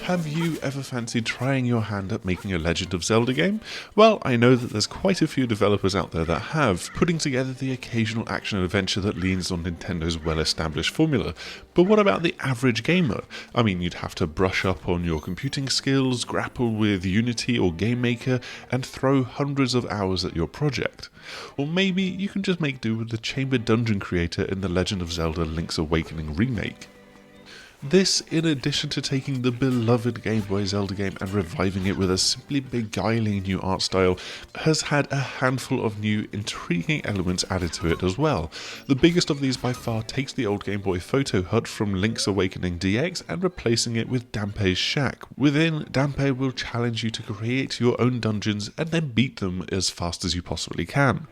Have you ever fancied trying your hand at making a Legend of Zelda game? Well, I know that there's quite a few developers out there that have, putting together the occasional action adventure that leans on Nintendo's well-established formula. But what about the average gamer? I mean, you'd have to brush up on your computing skills, grapple with Unity or Game Maker, and throw hundreds of hours at your project. Or maybe you can just make do with the chamber dungeon creator in the Legend of Zelda Link's Awakening remake. This, in addition to taking the beloved Game Boy Zelda game and reviving it with a simply beguiling new art style, has had a handful of new intriguing elements added to it as well. The biggest of these by far takes the old Game Boy photo hut from Link's Awakening DX and replacing it with Dampe's shack. Within, Dampe will challenge you to create your own dungeons and then beat them as fast as you possibly can.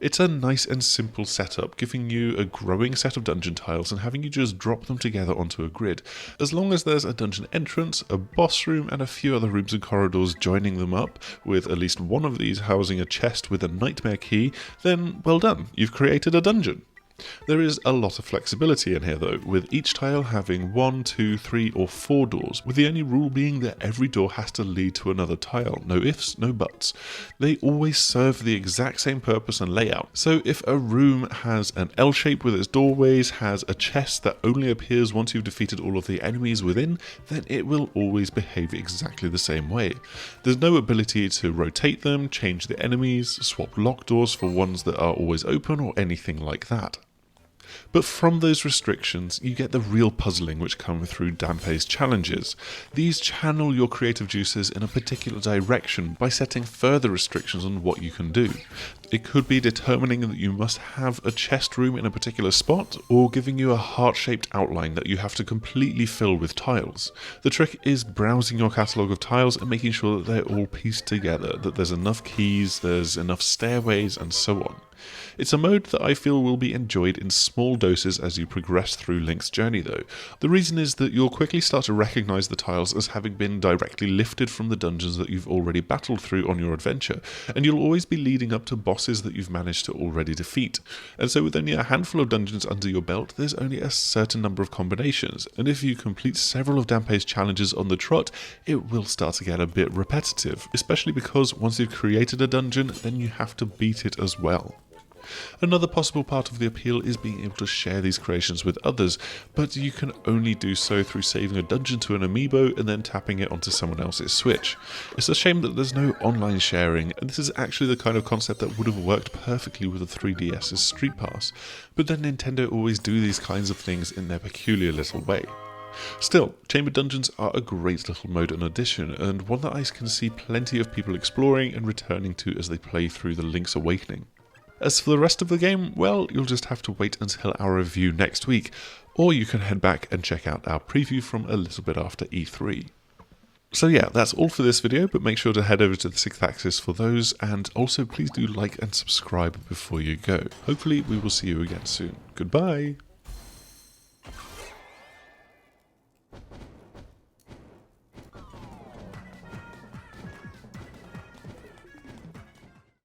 It's a nice and simple setup, giving you a growing set of dungeon tiles and having you just drop them together onto a grid. As long as there's a dungeon entrance, a boss room and a few other rooms and corridors joining them up, with at least one of these housing a chest with a nightmare key, then well done, you've created a dungeon. There is a lot of flexibility in here though, with each tile having 1, 2, 3 or 4 doors, with the only rule being that every door has to lead to another tile, no ifs, no buts. They always serve the exact same purpose and layout, so if a room has an L shape with its doorways, has a chest that only appears once you've defeated all of the enemies within, then it will always behave exactly the same way. There's no ability to rotate them, change the enemies, swap lock doors for ones that are always open or anything like that. But from those restrictions, you get the real puzzling which come through Dampe's challenges. These channel your creative juices in a particular direction by setting further restrictions on what you can do. It could be determining that you must have a chest room in a particular spot, or giving you a heart-shaped outline that you have to completely fill with tiles. The trick is browsing your catalogue of tiles and making sure that they're all pieced together, that there's enough keys, there's enough stairways, and so on. It's a mode that I feel will be enjoyed in small doses as you progress through Link's journey though. The reason is that you'll quickly start to recognise the tiles as having been directly lifted from the dungeons that you've already battled through on your adventure, and you'll always be leading up to bosses that you've managed to already defeat. And so with only a handful of dungeons under your belt, there's only a certain number of combinations, and if you complete several of Dampe's challenges on the trot, it will start to get a bit repetitive, especially because once you've created a dungeon, then you have to beat it as well. Another possible part of the appeal is being able to share these creations with others, but you can only do so through saving a dungeon to an amiibo and then tapping it onto someone else's Switch. It's a shame that there's no online sharing, and this is actually the kind of concept that would have worked perfectly with the 3DS's Street Pass, but then Nintendo always do these kinds of things in their peculiar little way. Still, chamber dungeons are a great little mode and addition, and one that I can see plenty of people exploring and returning to as they play through the Link's Awakening. As for the rest of the game, well, you'll just have to wait until our review next week, or you can head back and check out our preview from a little bit after E3. So yeah, that's all for this video, but make sure to head over to the 6th Axis for those, and also please do like and subscribe before you go. Hopefully we will see you again soon. Goodbye!